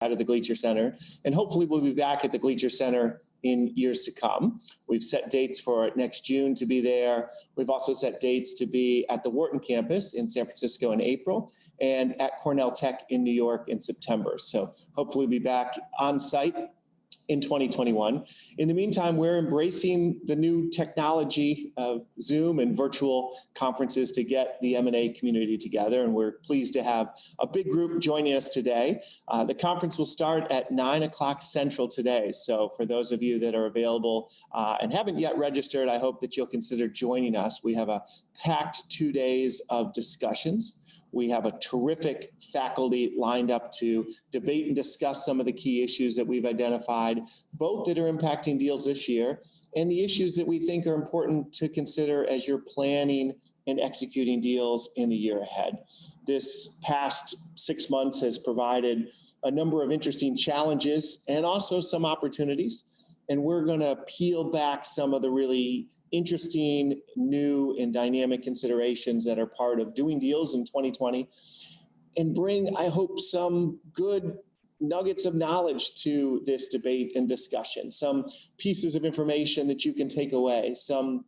out of the Gleacher Center, and hopefully we'll be back at the Gleacher Center in years to come. We've set dates for next June to be there. We've also set dates to be at the Wharton campus in San Francisco in April and at Cornell Tech in New York in September. So hopefully we'll be back on site in 2021. In the meantime, we're embracing the new technology of Zoom and virtual conferences to get the M&A community together, and we're pleased to have a big group joining us today. The conference will start at 9 o'clock Central today, so for those of you that are available and haven't yet registered, I hope that you'll consider joining us. We have a packed 2 days of discussions. We have a terrific faculty lined up to debate and discuss some of the key issues that we've identified, both that are impacting deals this year and the issues that we think are important to consider as you're planning and executing deals in the year ahead. This past 6 months has provided a number of interesting challenges and also some opportunities. And we're going to peel back some of the really interesting, new, and dynamic considerations that are part of doing deals in 2020 and bring, I hope, some good nuggets of knowledge to this debate and discussion, some pieces of information that you can take away, some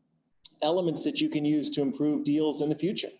elements that you can use to improve deals in the future.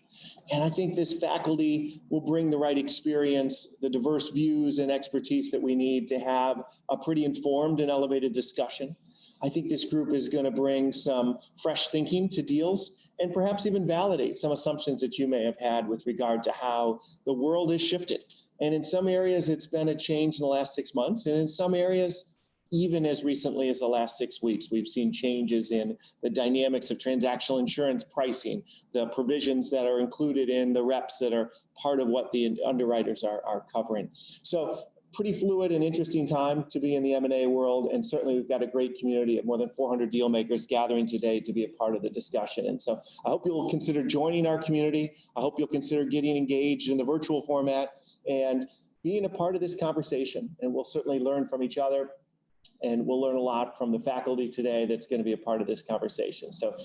And I think this faculty will bring the right experience, the diverse views and expertise that we need to have a pretty informed and elevated discussion. I think this group is going to bring some fresh thinking to deals and perhaps even validate some assumptions that you may have had with regard to how the world has shifted. And in some areas, it's been a change in the last 6 months. And in some areas, even as recently as the last 6 weeks, we've seen changes in the dynamics of transactional insurance pricing, the provisions that are included in the reps that are part of what the underwriters are covering. So pretty fluid and interesting time to be in the M&A world. And certainly we've got a great community of more than 400 deal makers gathering today to be a part of the discussion. And so I hope you'll consider joining our community. I hope you'll consider getting engaged in the virtual format and being a part of this conversation. And we'll certainly learn from each other. And we'll learn a lot from the faculty today that's going to be a part of this conversation. So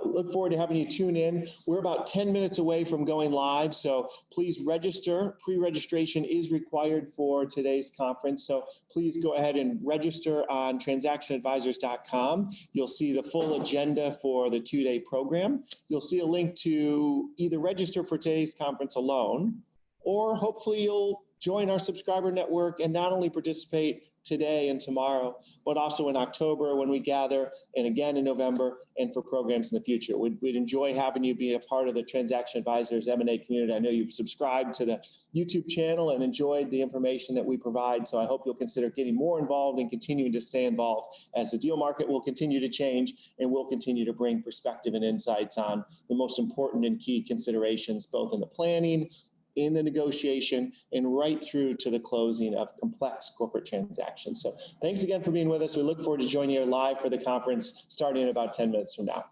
look forward to having you tune in. We're about 10 minutes away from going live, so please register. Pre-registration is required for today's conference, so please go ahead and register on transactionadvisors.com. You'll see the full agenda for the 2-day program. You'll see a link to either register for today's conference alone, or hopefully you'll join our subscriber network and not only participate today and tomorrow, but also in October when we gather, and again in November, and for programs in the future. We'd enjoy having you be a part of the Transaction Advisors M&A community. I know you've subscribed to the YouTube channel and enjoyed the information that we provide, so I hope you'll consider getting more involved and continuing to stay involved as the deal market will continue to change, and we'll continue to bring perspective and insights on the most important and key considerations, both in the planning, in the negotiation, and right through to the closing of complex corporate transactions. So thanks again for being with us. We look forward to joining you live for the conference starting in about 10 minutes from now.